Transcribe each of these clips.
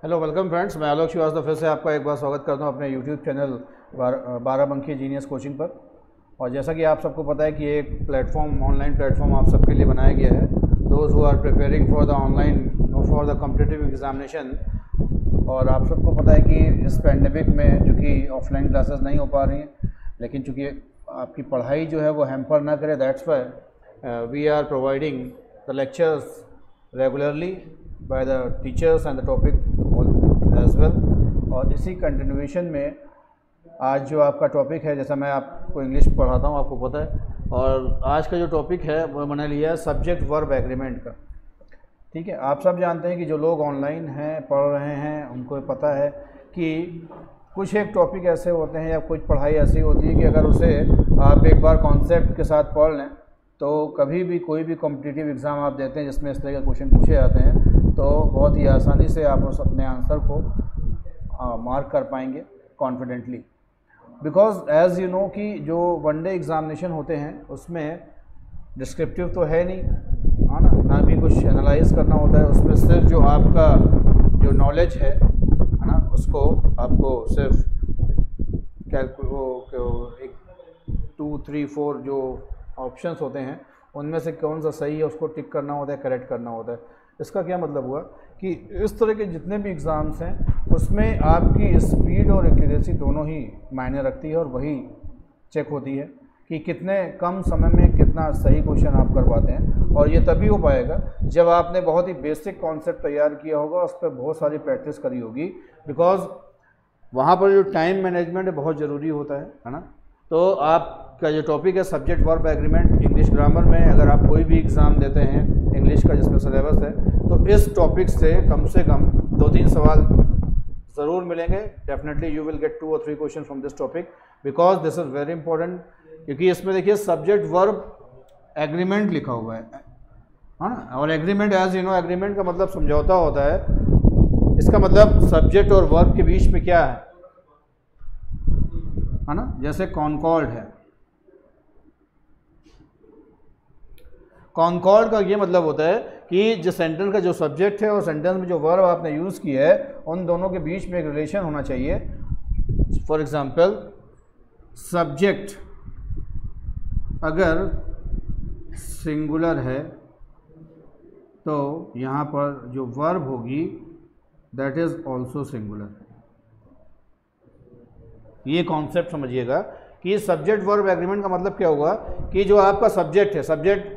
Hello welcome friends, मैं आलोक श्रीवास्तव फिर से आपका एक बार स्वागत करता हूं अपने YouTube channel Barabanki genius coaching पर। और जैसा कि आप सबको पता है कि एक प्लेटफॉर्म, ऑनलाइन प्लेटफॉर्म आप सबके लिए बनाया गया है, those who are preparing for the online for the competitive examination. और आप सबको पता है कि इस पैंडेमिक में जो कि ऑफलाइन क्लासेस नहीं हो पा रही हैं, लेकिन चूँकि आपकी पढ़ाई जो है वो हैम्पर ना करे, that's why we are providing the lectures regularly by the teachers and the topic as well. और इसी कंटिन्यूएशन में आज जो आपका टॉपिक है, जैसा मैं आपको इंग्लिश पढ़ाता हूँ आपको पता है, और आज का जो टॉपिक है वो मैंने लिया है सब्जेक्ट वर्ब एग्रीमेंट का। ठीक है, आप सब जानते हैं कि जो लोग ऑनलाइन हैं, पढ़ रहे हैं, उनको पता है कि कुछ एक टॉपिक ऐसे होते हैं या कुछ पढ़ाई ऐसी होती है कि अगर उसे आप एक बार कॉन्सेप्ट के साथ पढ़ लें तो कभी भी कोई भी कॉम्पिटिटिव एग्ज़ाम आप देते हैं जिसमें इस तरह के क्वेश्चन पूछे जाते हैं तो बहुत ही आसानी से आप उस अपने आंसर को मार्क कर पाएंगे confidently. Because as you know कि जो वनडे एग्ज़ामिनेशन होते हैं उसमें डिस्क्रिप्टिव तो है नहीं, है ना भी कुछ एनालाइज करना होता है। उसमें सिर्फ जो आपका जो नॉलेज है ना, उसको आपको सिर्फ एक 2, 3, 4 जो ऑप्शंस होते हैं उनमें से कौन सा सही है उसको टिक करना होता है, करेक्ट करना होता है। इसका क्या मतलब हुआ कि इस तरह के जितने भी एग्ज़ाम्स हैं उसमें आपकी स्पीड और एक्यूरेसी दोनों ही मायने रखती है, और वही चेक होती है कि कितने कम समय में कितना सही क्वेश्चन आप कर पाते हैं। और ये तभी हो पाएगा जब आपने बहुत ही बेसिक कॉन्सेप्ट तैयार किया होगा, उस पर बहुत सारी प्रैक्टिस करी होगी। बिकॉज वहाँ पर जो टाइम मैनेजमेंट है बहुत ज़रूरी होता है ना। तो आपका जो टॉपिक है subject verb agreement English grammar में, अगर आप कोई भी एग्ज़ाम देते हैं इंग्लिश का जिसमें सिलेबस है, तो इस टॉपिक से कम 2-3 सवाल ज़रूर मिलेंगे। Definitely you will get 2 or 3 question from this topic because this is very important. क्योंकि इसमें देखिए सब्जेक्ट वर्ब एग्रीमेंट लिखा हुआ है ना, और agreement as you know agreement का मतलब समझौता होता है। इसका मतलब सब्जेक्ट और वर्ब के बीच में क्या है ना, जैसे कॉन्कॉर्ड है। कॉन्कॉर्ड का ये मतलब होता है कि जो सेंटेंस का जो सब्जेक्ट है और सेंटेंस में जो वर्ब आपने यूज़ किया है उन दोनों के बीच में एक रिलेशन होना चाहिए। फॉर एग्जांपल सब्जेक्ट अगर सिंगुलर है तो यहाँ पर जो वर्ब होगी दैट इज़ ऑल्सो सिंगुलर। ये कॉन्सेप्ट समझिएगा कि सब्जेक्ट वर्ब एग्रीमेंट का मतलब क्या हुआ कि जो आपका सब्जेक्ट है, सब्जेक्ट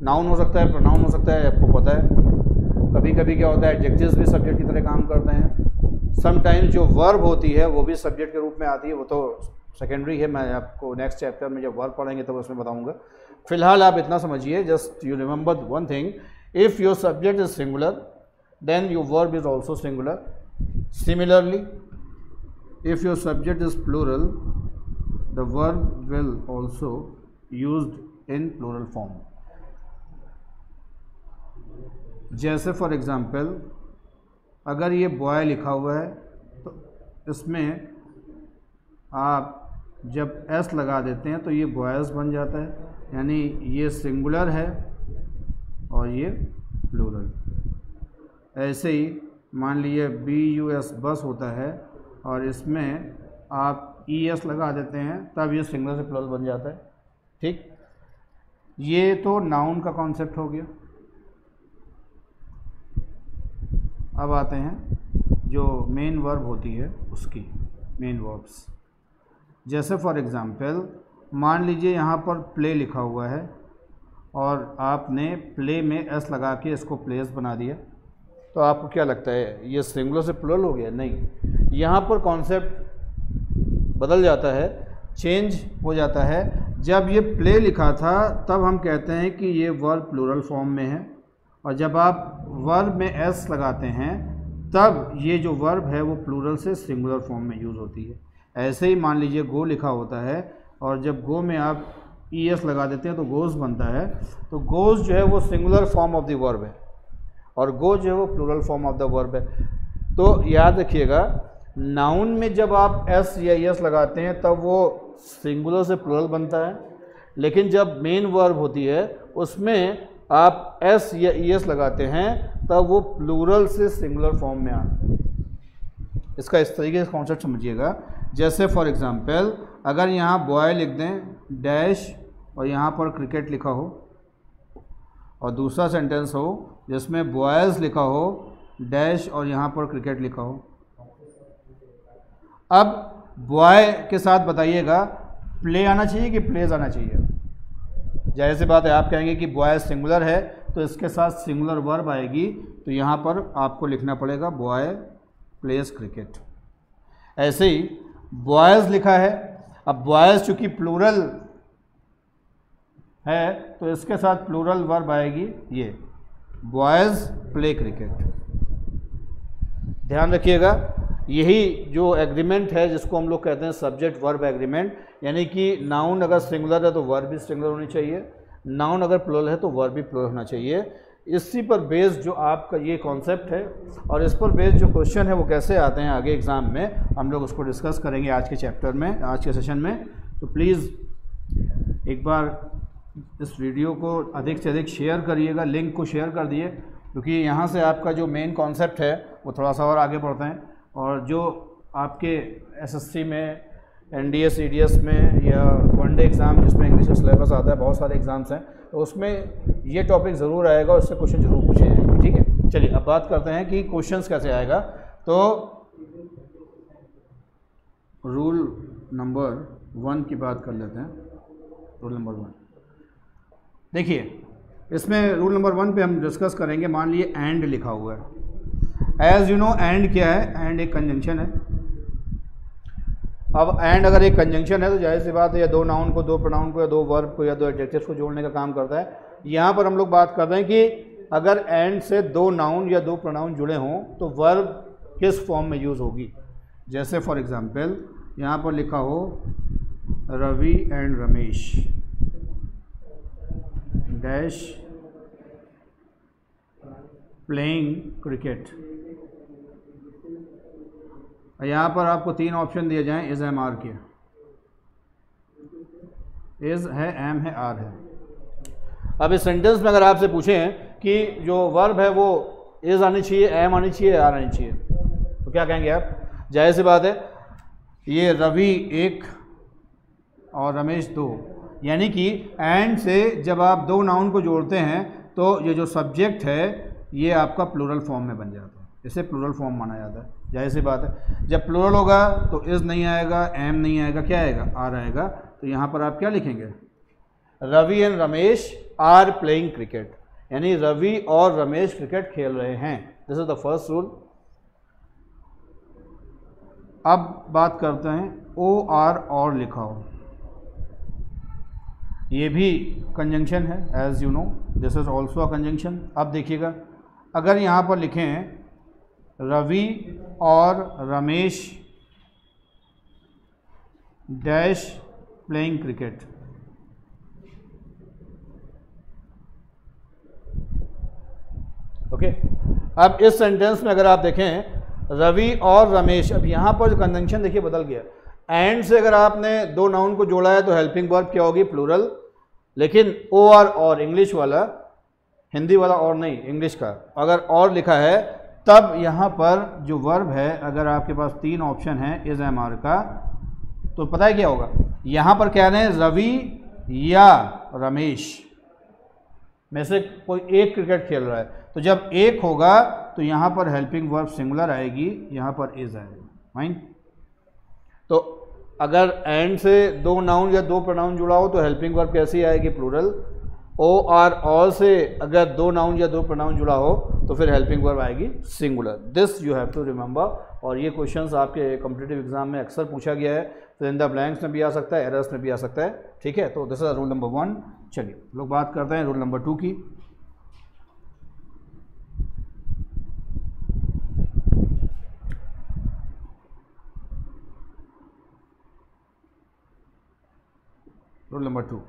नाउन हो सकता है, प्रोनाउन हो सकता है, आपको पता है। कभी कभी क्या होता है एडजेक्टिव्स भी सब्जेक्ट की तरह काम करते हैं। समटाइम्स जो वर्ब होती है वो भी सब्जेक्ट के रूप में आती है, वो तो सेकेंडरी है, मैं आपको नेक्स्ट चैप्टर में जब वर्ब पढ़ेंगे तब उसमें बताऊंगा। फिलहाल आप इतना समझिए, just you remember one thing, if your subject is singular then your verb is also singular. Similarly if your subject is plural the verb will also used in plural form। जैसे for example अगर ये boy लिखा हुआ है तो इसमें आप जब एस लगा देते हैं तो ये बॉयज़ बन जाता है, यानी ये सिंगुलर है और ये प्लूरल। ऐसे ही मान लीजिए BUS बस होता है और इसमें आप ES लगा देते हैं तब ये सिंगुलर से प्लूरल बन जाता है। ठीक, ये तो नाउन का कॉन्सेप्ट हो गया। अब आते हैं जो मेन वर्ब होती है उसकी मेन वर्ब्स। जैसे फॉर एग्जांपल मान लीजिए यहाँ पर प्ले लिखा हुआ है और आपने प्ले में एस लगा के इसको प्लेस बना दिया, तो आपको क्या लगता है ये सिंगुलर से प्लूरल हो गया? नहीं, यहाँ पर कॉन्सेप्ट बदल जाता है, चेंज हो जाता है। जब ये प्ले लिखा था तब हम कहते हैं कि ये वर्ब प्लूरल फॉर्म में है, और जब आप वर्ब में एस लगाते हैं तब ये जो वर्ब है वो प्लूरल से सिंगुलर फॉर्म में यूज़ होती है। ऐसे ही मान लीजिए गो लिखा होता है और जब गो में आप ES लगा देते हैं तो गोज़ बनता है, तो गोज़ जो है वो singular form of the verb है और गो जो है वो plural form of the verb है। तो याद रखिएगा, नाउन में जब आप एस या एस लगाते हैं तब वो सिंगुलर से प्लूरल बनता है, लेकिन जब मेन वर्ब होती है उसमें आप एस या ES लगाते हैं तब वो प्लूरल से सिंगुलर फॉर्म में आता है। इसका इस तरीके से कॉन्सेप्ट समझिएगा। जैसे फॉर एग्जांपल अगर यहाँ बॉय लिख दें डैश और यहाँ पर क्रिकेट लिखा हो, और दूसरा सेंटेंस हो जिसमें बॉयज़ लिखा हो डैश और यहाँ पर क्रिकेट लिखा हो। अब बॉय के साथ बताइएगा प्ले आना चाहिए कि प्लेज आना चाहिए? जाहिर सी बात है, आप कहेंगे कि बॉय सिंगुलर है तो इसके साथ सिंगुलर वर्ब आएगी, तो यहाँ पर आपको लिखना पड़ेगा बॉय प्लेज क्रिकेट। ऐसे ही बॉयज़ लिखा है, अब बॉयज़ चूँकि प्लूरल है तो इसके साथ प्लूरल वर्ब आएगी ये बॉयज़ प्ले क्रिकेट। ध्यान रखिएगा, यही जो एग्रीमेंट है जिसको हम लोग कहते हैं सब्जेक्ट वर्ब एग्रीमेंट, यानी कि नाउन अगर सिंगुलर है तो वर्ब भी सिंगुलर होनी चाहिए, नाउन अगर प्लूरल है तो वर्ब भी प्लूरल होना चाहिए। इसी पर बेस्ड जो आपका ये कॉन्सेप्ट है और इस पर बेस्ड जो क्वेश्चन है वो कैसे आते हैं आगे एग्ज़ाम में, हम लोग उसको डिस्कस करेंगे आज के चैप्टर में, आज के सेशन में। तो प्लीज़ एक बार इस वीडियो को अधिक से अधिक शेयर करिएगा, लिंक को शेयर कर दिए, क्योंकि यहाँ से आपका जो मेन कॉन्सेप्ट है वो थोड़ा सा और आगे बढ़ते हैं। और जो आपके एसएससी में, एनडीए सीडीएस में या वनडे एग्ज़ाम जिसमें इंग्लिश का सिलेबस आता है, बहुत सारे एग्ज़ाम्स हैं, तो उसमें ये टॉपिक ज़रूर आएगा और उससे क्वेश्चन ज़रूर पूछे जाएंगे। ठीक है, चलिए अब बात करते हैं कि क्वेश्चंस कैसे आएगा। तो रूल नंबर 1 की बात कर लेते हैं। रूल नंबर 1 देखिए, इसमें रूल नंबर 1 पे हम डिस्कस करेंगे। मान लिए एंड लिखा हुआ है। एज यू नो एंड क्या है? एंड एक कंजंक्शन है। अब एंड अगर एक कंजंक्शन है तो जाहिर सी बात है या दो नाउन को, दो प्रोनाउन को, या दो वर्ब को, या दो एडजेक्टिव्स को जोड़ने का काम करता है। यहाँ पर हम लोग बात कर रहे हैं कि अगर एंड से दो नाउन या दो प्रोनाउन जुड़े हों तो वर्ब किस फॉर्म में यूज़ होगी। जैसे फॉर एग्जांपल यहाँ पर लिखा हो Ravi and Ramesh dash playing cricket. यहाँ पर आपको 3 ऑप्शन दिए जाएं, इज़ एम आर के। इज़ है, एम है, आर है। अब इस सेंटेंस में अगर आपसे पूछें कि जो वर्ब है वो इज़ आनी चाहिए, एम आनी चाहिए, आर आनी चाहिए, तो क्या कहेंगे आप? जाहिर सी बात है, ये रवि 1 और रमेश 2, यानी कि एंड से जब आप दो नाउन को जोड़ते हैं तो ये जो सब्जेक्ट है ये आपका प्लूरल फॉर्म में बन जाता है, इसे प्लूरल फॉर्म माना जाता है। जाहिर सी बात है, जब प्लूरल होगा तो इज़ नहीं आएगा, एम नहीं आएगा, क्या आएगा? आर आएगा। तो यहाँ पर आप क्या लिखेंगे? Ravi and Ramesh are playing cricket, यानी रवि और रमेश क्रिकेट खेल रहे हैं। This is the first rule. अब बात करते हैं ओ आर और लिखा हो, ये भी कंजंक्शन है, as you know this is also a conjunction. अब देखिएगा, अगर यहाँ पर लिखें रवि और Ramesh dash playing cricket, okay. अब इस सेंटेंस में अगर आप देखें रवि और रमेश, अब यहाँ पर कंजंक्शन देखिए बदल गया। एंड से अगर आपने दो नाउन को जोड़ा है तो हेल्पिंग वर्ब क्या होगी? प्लूरल। लेकिन ओ आर और इंग्लिश वाला, हिंदी वाला और नहीं, इंग्लिश का अगर और लिखा है तब यहाँ पर जो वर्ब है, अगर आपके पास 3 ऑप्शन है इज़ एम आर का, तो पता है क्या होगा? यहाँ पर कह रहे हैं रवि या रमेश में से कोई एक क्रिकेट खेल रहा है, तो जब एक होगा तो यहाँ पर हेल्पिंग वर्ब सिंगुलर आएगी, यहाँ पर इज़ आएगा। फाइन। तो अगर एंड से दो नाउन या दो प्रोनाउन जुड़ा हो तो हेल्पिंग वर्ब कैसी आएगी? प्लूरल। ओ आर ऑल से अगर दो नाउन या दो प्रोनाउन जुड़ा हो तो फिर हेल्पिंग वर्ब आएगी singular. This you have to remember. और ये क्वेश्चंस आपके कॉम्पिटिटिव एग्जाम में अक्सर पूछा गया है, फिर इन द ब्लैंक्स में भी आ सकता है, एरर्स में भी आ सकता है। ठीक है, तो दिस इज रूल नंबर 1। चलिए लोग बात करते हैं रूल नंबर 2 की। रूल नंबर 2,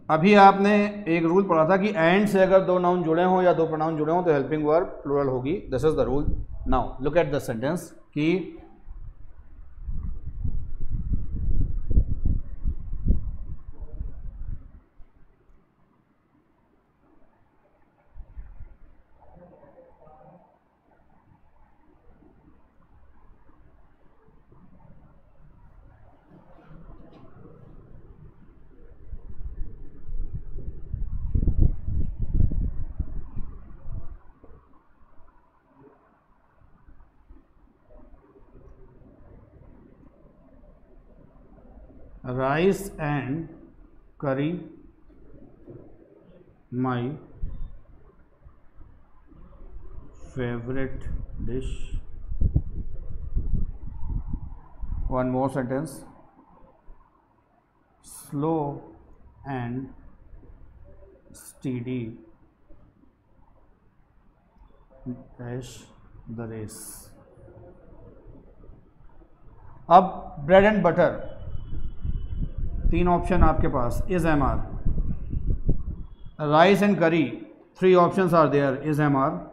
अभी आपने एक रूल पढ़ा था कि एंड से अगर दो नाउन जुड़े हों या दो प्रोनाउन जुड़े हों तो हेल्पिंग वर्ब प्लूरल होगी। This is the rule. Now look at the sentence कि rice and curry my favourite dish. One more sentence, slow and steady dash the race. अब ब्रेड एंड बटर, तीन option आपके पास, is am are. Rice and curry, three options are there, is am are.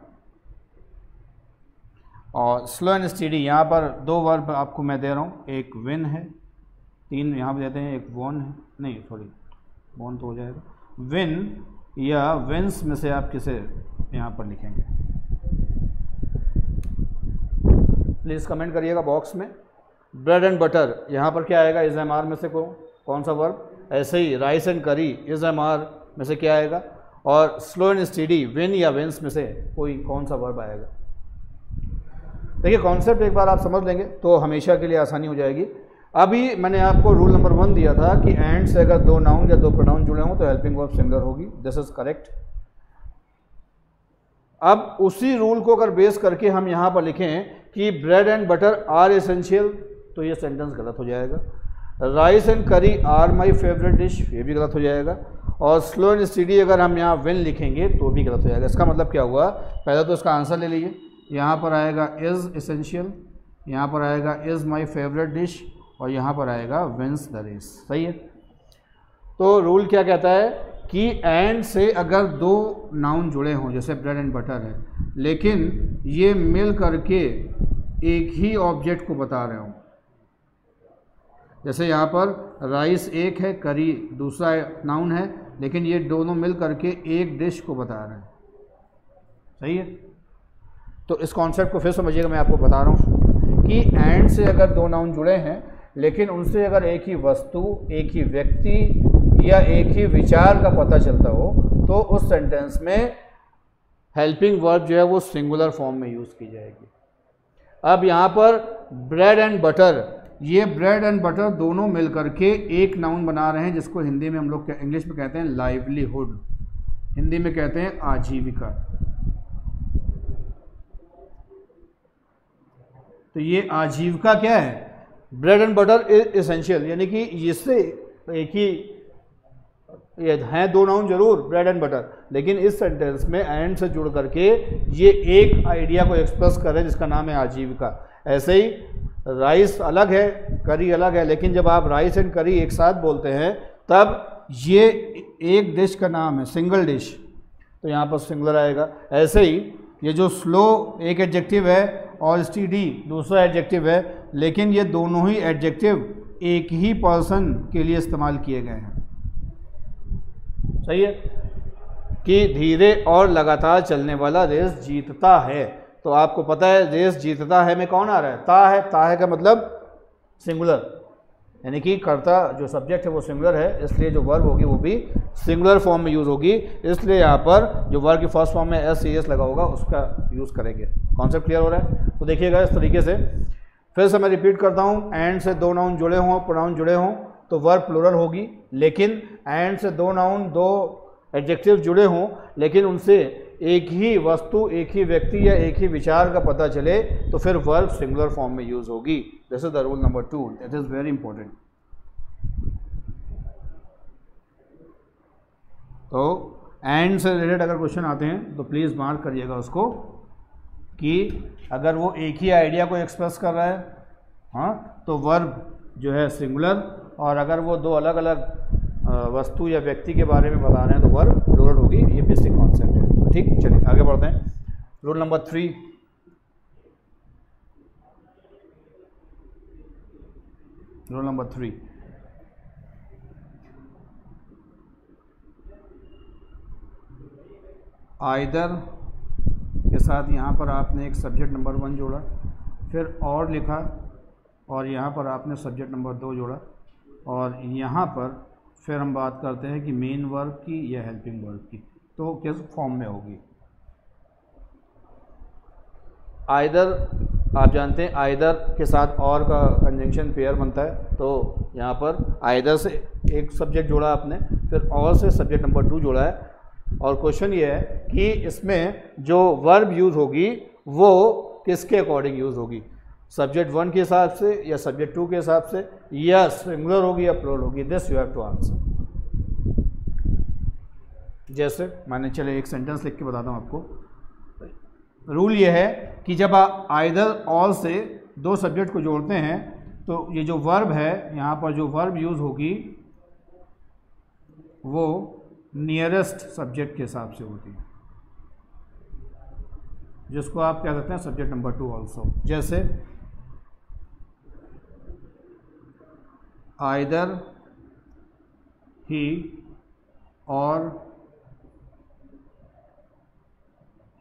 और slow and steady, यहाँ पर दो verb आपको मैं दे रहा हूँ, एक विन है, तीन यहाँ पर देते हैं, एक वॉन है, नहीं सॉरी वॉन तो हो जाएगा, विन या विंस में से आप किसे यहाँ पर लिखेंगे, प्लीज़ कमेंट करिएगा बॉक्स में। ब्रेड एंड बटर यहाँ पर क्या आएगा, इज एम आर में से कौन सा वर्ब। ऐसे ही राइस एंड करी, इज एम आर में से क्या आएगा। और स्लो एंड स्टीडी, विन या विंस में से कोई कौन सा वर्ब आएगा। देखिए कॉन्सेप्ट एक बार आप समझ लेंगे तो हमेशा के लिए आसानी हो जाएगी। अभी मैंने आपको रूल नंबर 1 दिया था कि एंड से अगर दो नाउन या दो प्रोनाउन जुड़े हों तो हेल्पिंग वर्ब सिंगुलर होगी, दिस इज करेक्ट। अब उसी रूल को अगर बेस करके हम यहाँ पर लिखें कि bread and butter are essential, तो ये सेंटेंस गलत हो जाएगा। Rice and curry are my favourite dish, ये भी गलत हो जाएगा। और स्लो एंड स्टीडी अगर हम यहाँ विन लिखेंगे तो भी गलत हो जाएगा। इसका मतलब क्या हुआ, पहले तो इसका आंसर ले लीजिए। यहाँ पर आएगा इज़ एसेंशियल, यहाँ पर आएगा इज़ माई फेवरेट डिश, और यहाँ पर आएगा विंस द रेस। सही है। तो रूल क्या कहता है कि एंड से अगर दो नाउन जुड़े हों, जैसे ब्रेड एंड बटर है, लेकिन ये मिल करके एक ही ऑब्जेक्ट को बता रहे हों, जैसे यहाँ पर राइस एक है, करी दूसरा नाउन है, लेकिन ये दोनों मिल करके एक डिश को बता रहे हैं। सही है। तो इस कॉन्सेप्ट को फिर समझिएगा, मैं आपको बता रहा हूँ कि एंड से अगर दो नाउन जुड़े हैं लेकिन उनसे अगर एक ही वस्तु, एक ही व्यक्ति या एक ही विचार का पता चलता हो तो उस सेंटेंस में हेल्पिंग वर्ब जो है वो सिंगुलर फॉर्म में यूज़ की जाएगी। अब यहाँ पर ब्रेड एंड बटर, ये ब्रेड एंड बटर दोनों मिल करके एक नाउन बना रहे हैं जिसको हिंदी में हम लोग इंग्लिश में कहते हैं लाइवलीहुड, हिंदी में कहते हैं आजीविका। तो ये आजीविका क्या है, bread and butter is essential, यानी कि इससे एक ही ये हैं दो नाउन जरूर ब्रेड एंड बटर, लेकिन इस सेंटेंस में एंड से जुड़ करके ये एक आइडिया को एक्सप्रेस कर रहे हैं जिसका नाम है आजीविका। ऐसे ही राइस अलग है, करी अलग है, लेकिन जब आप राइस एंड करी एक साथ बोलते हैं तब ये एक डिश का नाम है, सिंगल डिश, तो यहाँ पर सिंगुलर आएगा। ऐसे ही ये जो स्लो एक एडजेक्टिव है और स्टीडी दूसरा एडजेक्टिव है, लेकिन ये दोनों ही एडजेक्टिव एक ही पर्सन के लिए इस्तेमाल किए गए हैं। सही है कि धीरे और लगातार चलने वाला रेस जीतता है। तो आपको पता है रेस जीतता है में कौन आ रहा है, ता है। ता है का मतलब सिंगुलर, यानी कि कर्ता जो सब्जेक्ट है वो सिंगुलर है, इसलिए जो वर्ब होगी वो भी सिंगुलर फॉर्म में यूज़ होगी। इसलिए यहाँ पर जो वर्ब की फर्स्ट फॉर्म में एस ई एस लगा होगा उसका यूज़ करेंगे। कॉन्सेप्ट क्लियर हो रहा है। तो देखिएगा इस तरीके से, फिर से मैं रिपीट करता हूँ, एंड से दो नाउन जुड़े हों, प्रोनाउन जुड़े हों तो वर्ब प्लूरल होगी, लेकिन एंड से दो नाउन दो एडजेक्टिव जुड़े हों लेकिन उनसे एक ही वस्तु, एक ही व्यक्ति या एक ही विचार का पता चले तो फिर वर्ब सिंगुलर फॉर्म में यूज होगी। This is the rule number 2, that is very important. तो एंड से रिलेटेड अगर क्वेश्चन आते हैं तो प्लीज़ मार्क करिएगा उसको कि अगर वो एक ही आइडिया को एक्सप्रेस कर रहा है, हाँ, तो वर्ब जो है सिंगुलर, और अगर वो दो अलग अलग वस्तु या व्यक्ति के बारे में बता रहे हैं तो वर्ब प्लूरल होगी। ये बेसिक कॉन्सेप्ट है। ठीक, चलिए आगे बढ़ते हैं। Rule number 3, rule number 3, either के साथ यहाँ पर आपने एक सब्जेक्ट नंबर 1 जोड़ा, फिर और लिखा, और यहाँ पर आपने सब्जेक्ट नंबर 2 जोड़ा, और यहाँ पर फिर हम बात करते हैं कि मेन वर्ब की या हेल्पिंग वर्ब की, तो किस फॉर्म में होगी। आइदर आप जानते हैं आइदर के साथ और का कंजंक्शन पेयर बनता है, तो यहाँ पर आइदर से एक सब्जेक्ट जोड़ा आपने, फिर और से सब्जेक्ट नंबर 2 जोड़ा है। और क्वेश्चन ये है कि इसमें जो वर्ब यूज़ होगी वो किसके अकॉर्डिंग यूज़ होगी, सब्जेक्ट 1 के हिसाब से या सब्जेक्ट 2 के हिसाब से, या सिंगुलर होगी या प्लूरल होगी। This you have to answer. जैसे मैंने चले एक सेंटेंस लिख के बताता हूँ आपको। रूल ये है कि जब आप आइदर ऑल से 2 सब्जेक्ट को जोड़ते हैं तो ये जो वर्ब है, यहाँ पर जो वर्ब यूज़ होगी वो नियरेस्ट सब्जेक्ट के हिसाब से होती है, जिसको आप क्या कहते हैं सब्जेक्ट नंबर 2 ऑल्सो। जैसे आइदर ही और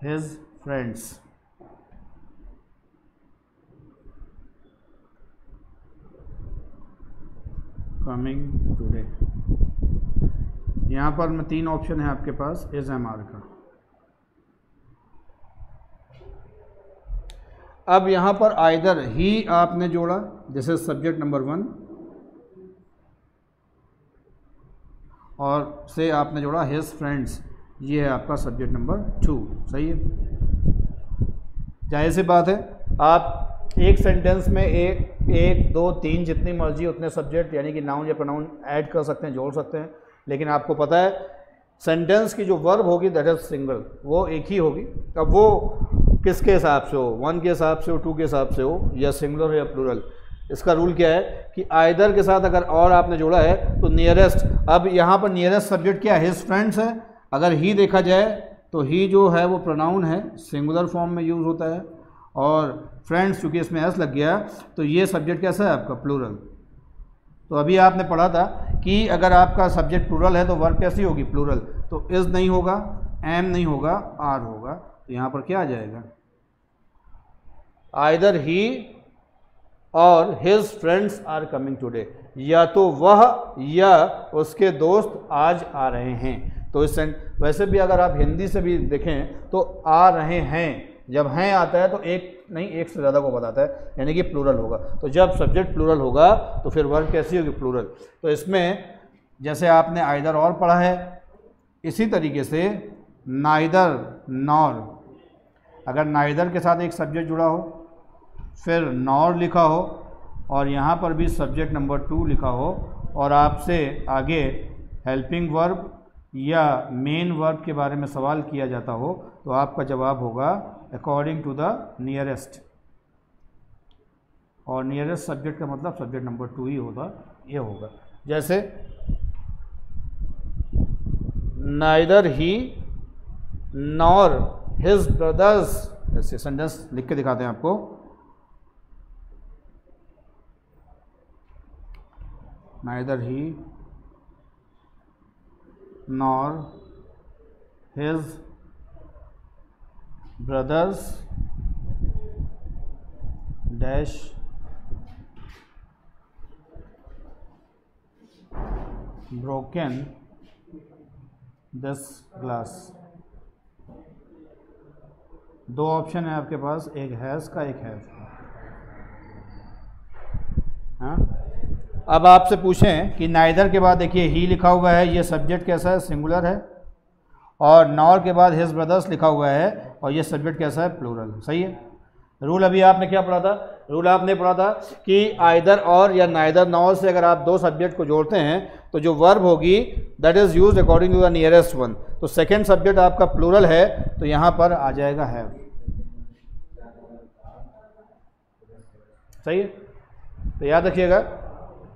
हिज फ्रेंड्स कमिंग टुडे। यहाँ पर में 3 ऑप्शन है आपके पास इज एम आर का। अब यहाँ पर आइदर ही आपने जोड़ा, दिस इज सब्जेक्ट नंबर 1, और से आपने जोड़ा हिज फ्रेंड्स, ये है आपका सब्जेक्ट नंबर 2। सही है, जाहिर सी बात है आप एक सेंटेंस में एक 2 3 जितनी मर्जी उतने सब्जेक्ट यानी कि नाउन या प्रोनाउन ऐड कर सकते हैं, जोड़ सकते हैं, लेकिन आपको पता है सेंटेंस की जो वर्ब होगी दैट इज सिंगल, वो एक ही होगी। अब वो किसके हिसाब से हो, 1 के हिसाब से हो, 2 के हिसाब से हो, या सिंगुलर हो या प्लूरल। इसका रूल क्या है कि आइदर के साथ अगर और आपने जोड़ा है तो नियरेस्ट, अब यहाँ पर नियरेस्ट सब्जेक्ट क्या है, हिज फ्रेंड्स है। अगर ही देखा जाए तो ही जो है वो प्रोनाउन है, सिंगुलर फॉर्म में यूज़ होता है, और फ्रेंड्स चूँकि इसमें एस लग गया तो ये सब्जेक्ट कैसा है आपका प्लूरल। तो अभी आपने पढ़ा था कि अगर आपका सब्जेक्ट प्लूरल है तो वर्ब कैसी होगी, प्लूरल। तो इज़ नहीं होगा, एम नहीं होगा, आर होगा। तो यहाँ पर क्या आ जाएगा, आइदर ही और his friends are coming today, या तो वह या उसके दोस्त आज आ रहे हैं। तो इस वैसे भी अगर आप हिंदी से भी देखें तो आ रहे हैं, जब हैं आता है तो एक नहीं एक से ज़्यादा को बताता है, यानी कि प्लूरल होगा। तो जब सब्जेक्ट प्लूरल होगा तो फिर वर्ब कैसी होगी, प्लूरल। तो इसमें जैसे आपने आइदर और पढ़ा है, इसी तरीके से नाइदर नॉर, अगर नाइदर के साथ एक सब्जेक्ट जुड़ा हो, फिर नॉर लिखा हो, और यहाँ पर भी सब्जेक्ट नंबर 2 लिखा हो, और आपसे आगे हेल्पिंग वर्ब या मेन वर्ब के बारे में सवाल किया जाता हो, तो आपका जवाब होगा अकॉर्डिंग टू द नियरेस्ट। और नियरेस्ट सब्जेक्ट का मतलब सब्जेक्ट नंबर 2 ही होगा, ये होगा। जैसे नाइदर ही नॉर हिज ब्रदर्स, ऐसे सेंटेंस लिख के दिखाते हैं आपको। Neither he nor his brothers dash broken this glass. 2 option है आपके पास, एक हैज़ का, एक हैव। हाँ, अब आपसे पूछें कि नाइदर के बाद देखिए ही लिखा हुआ है, ये सब्जेक्ट कैसा है, सिंगुलर है, और नॉर के बाद हिज ब्रदर्स लिखा हुआ है और ये सब्जेक्ट कैसा है, प्लूरल। सही है। रूल अभी आपने क्या पढ़ा था, रूल आपने पढ़ा था कि आइदर और या नाइदर नॉर से अगर आप 2 सब्जेक्ट को जोड़ते हैं तो जो वर्ब होगी that is used according to the nearest one. तो सेकेंड सब्जेक्ट आपका प्लूरल है तो यहाँ पर आ जाएगा हैव। सही है। तो याद रखिएगा,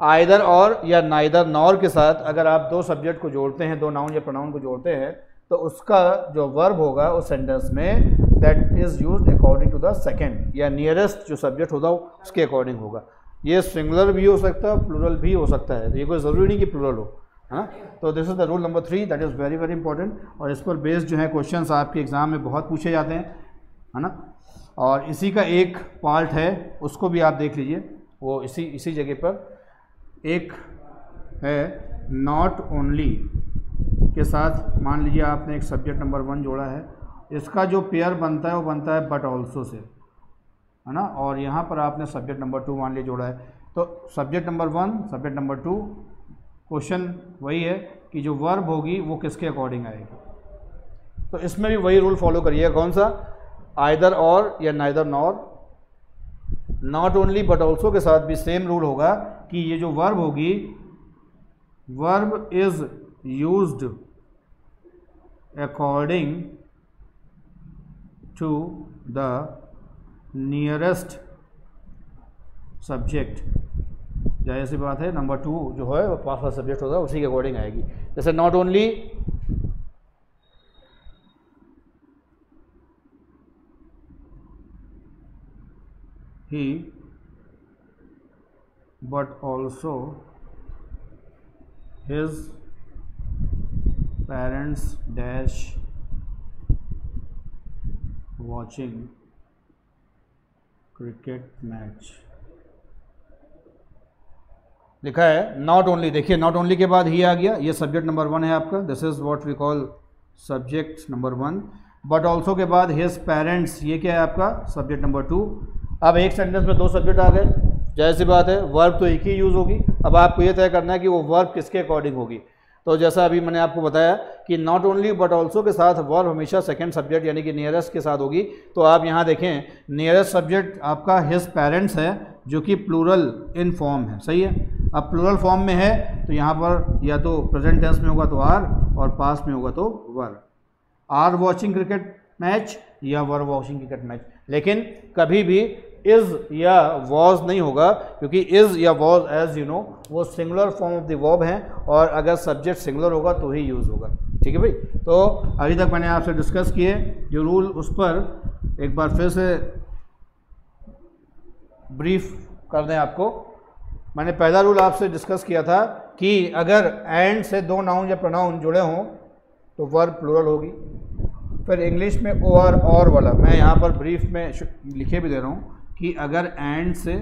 आइदर और या नाइदर नॉर के साथ अगर आप 2 सब्जेक्ट को जोड़ते हैं, 2 नाउन या प्रोनाउन को जोड़ते हैं, तो उसका जो वर्ब होगा उस सेंटेंस में that is used according to the second या नियरेस्ट जो सब्जेक्ट होगा उसके अकॉर्डिंग होगा। ये सिंगुलर भी हो सकता है, प्लूरल भी हो सकता है, तो ये कोई ज़रूरी नहीं कि प्लूरल हो, है ना। तो this is the rule number 3, that is very very important, और इस पर बेस्ड जो है क्वेश्चंस आपके एग्ज़ाम में बहुत पूछे जाते हैं, है ना। और इसी का एक पार्ट है, उसको भी आप देख लीजिए, वो इसी जगह पर एक है नॉट ओनली के साथ। मान लीजिए आपने एक सब्जेक्ट नंबर 1 जोड़ा है, इसका जो पेयर बनता है वो बनता है बट ऑल्सो से। है ना, और यहाँ पर आपने सब्जेक्ट नंबर 2 मान लिया जोड़ा है। तो subject number 1 subject number 2, question वही है कि जो वर्ब होगी वो किसके अकॉर्डिंग आएगी। तो इसमें भी वही रूल फॉलो करिएगा, कौन सा, आइदर और या neither nor, not only but also के साथ भी सेम रूल होगा कि ये जो वर्ब होगी, verb is used according to the nearest subject. जाहिर सी बात है नंबर 2 जो है वो पास वाला सब्जेक्ट होगा उसी के अकॉर्डिंग आएगी। जैसे not only he but also his parents dash watching cricket match। लिखा है नॉट ओनली, देखिए नॉट ओनली के बाद ही आ गया, ये सब्जेक्ट नंबर 1 है आपका, this is what we call subject number 1। But also के बाद हिज पेरेंट्स, ये क्या है आपका सब्जेक्ट नंबर 2। अब एक सेंटेंस में 2 सब्जेक्ट आ गए, जाहिर सी बात है वर्ब तो एक ही यूज़ होगी। अब आपको ये तय करना है कि वो वर्ब किसके अकॉर्डिंग होगी। तो जैसा अभी मैंने आपको बताया कि नॉट ओनली बट ऑल्सो के साथ वर्ब हमेशा सेकंड सब्जेक्ट यानी कि नियरेस्ट के साथ होगी। तो आप यहाँ देखें नियरेस्ट सब्जेक्ट आपका हिज पेरेंट्स है जो कि प्लूरल इन फॉर्म है, सही है। अब प्लूरल फॉर्म में है तो यहाँ पर या तो प्रेजेंट टेंस में होगा तो आर और पास्ट में होगा तो वर। आर वॉचिंग क्रिकेट मैच या वर वॉचिंग क्रिकेट मैच, लेकिन कभी भी इज़ या वॉज नहीं होगा क्योंकि इज़ या वॉज एज यू नो वो singular form of the verb हैं और अगर सब्जेक्ट सिंगुलर होगा तो ही यूज़ होगा। ठीक है भाई। तो अभी तक मैंने आपसे डिस्कस किए जो रूल, उस पर एक बार फिर से ब्रीफ कर दें आपको। मैंने पहला रूल आपसे डिस्कस किया था कि अगर एंड से 2 नाउन या प्रोनाउन जुड़े हों तो वर्ब प्लूरल होगी। फिर इंग्लिश में ओ आर और वाला मैं यहाँ पर ब्रीफ में लिखे भी दे रहा हूँ कि अगर एंड से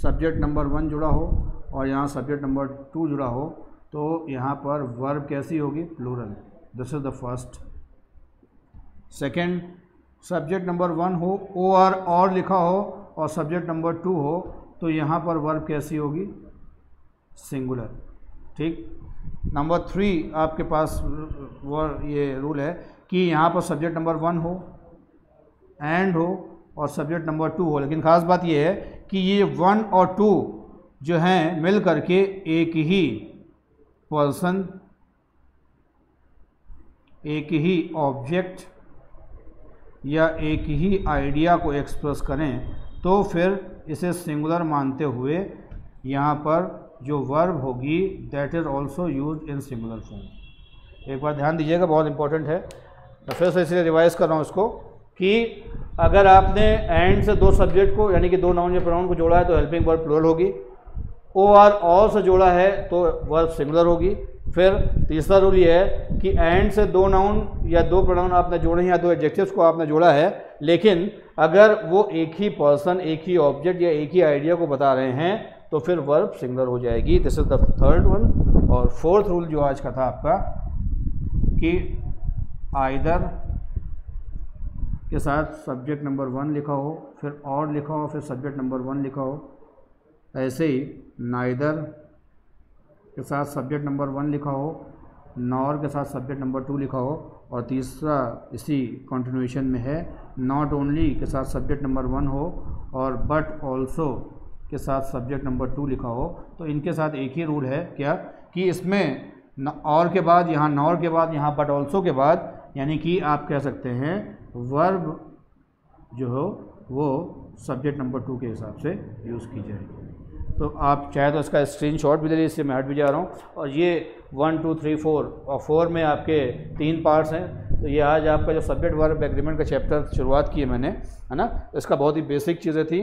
सब्जेक्ट नंबर 1 जुड़ा हो और यहाँ सब्जेक्ट नंबर 2 जुड़ा हो तो यहाँ पर वर्ब कैसी होगी, plural. This is the first. Second, subject number 1 हो, ओ आर और लिखा हो और सब्जेक्ट नंबर 2 हो तो यहाँ पर वर्ब कैसी होगी, सिंगुलर। ठीक। नंबर 3 आपके पास ये रूल है कि यहाँ पर सब्जेक्ट नंबर 1 हो, एंड हो और सब्जेक्ट नंबर 2 हो, लेकिन ख़ास बात ये है कि ये 1 और 2 जो हैं मिल करके एक ही पर्सन, एक ही ऑब्जेक्ट या एक ही आइडिया को एक्सप्रेस करें तो फिर इसे सिंगुलर मानते हुए यहाँ पर जो वर्ब होगी that is also use in singular form. एक बार ध्यान दीजिएगा, बहुत इंपॉर्टेंट है। मैं फिर से इसलिए रिवाइज कर रहा हूँ इसको कि अगर आपने एंड से 2 सब्जेक्ट को यानी कि 2 नाउन या प्रोनाउन को जोड़ा है तो हेल्पिंग वर्ब प्लूरल होगी। ओ आर और से जोड़ा है तो वर्ब सिंगुलर होगी। फिर तीसरा रूल ये है कि एंड से 2 नाउन या 2 प्रोनाउन आपने जोड़े हैं या 2 एडजेक्टिव्स को आपने जोड़ा है, लेकिन अगर वो एक ही पर्सन, एक ही ऑब्जेक्ट या एक ही आइडिया को बता रहे हैं तो फिर वर्ब सिंगुलर हो जाएगी। This is the third one. और फोर्थ रूल जो आज का था आपका कि आइदर के साथ सब्जेक्ट नंबर 1 लिखा हो, फिर और लिखा हो, फिर सब्जेक्ट नंबर 1 लिखा हो। ऐसे ही नाइदर के साथ सब्जेक्ट नंबर 1 लिखा हो, नॉर के साथ सब्जेक्ट नंबर 2 लिखा हो, और तीसरा इसी कंटिन्यूएशन में है नॉट ओनली के साथ सब्जेक्ट नंबर 1 हो और बट ऑल्सो के साथ सब्जेक्ट नंबर 2 लिखा हो। तो इनके साथ एक ही रूल है क्या कि इसमें और के बाद यहाँ नॉर के बाद यहाँ बट ऑल्सो के बाद यानी कि आप कह सकते हैं वर्ब जो हो वो सब्जेक्ट नंबर 2 के हिसाब से यूज़ की जाएगी। तो आप चाहे तो इसका स्क्रीनशॉट भी ले लीजिए, इससे मैं हट भी जा रहा हूँ। और ये 1 2 3 4 और 4 में आपके 3 पार्ट्स हैं। तो ये आज आपका जो सब्जेक्ट वर्ब एग्रीमेंट का चैप्टर शुरुआत की है मैंने, है ना, इसका बहुत ही बेसिक चीज़ें थी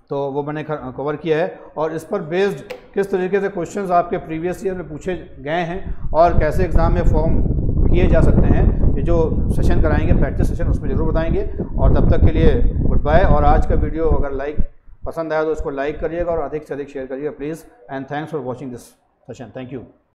तो वो मैंने कवर किया है। और इस पर बेस्ड किस तरीके से क्वेश्चंस आपके प्रीवियस ईयर में पूछे गए हैं और कैसे एग्ज़ाम में फॉर्म किए जा सकते हैं, ये जो सेशन कराएंगे प्रैक्टिस सेशन उसमें ज़रूर बताएंगे। और तब तक के लिए गुड बाय। और आज का वीडियो अगर पसंद आया तो इसको लाइक करिएगा और अधिक से अधिक शेयर करिएगा please. And thanks for watching this session. Thank you.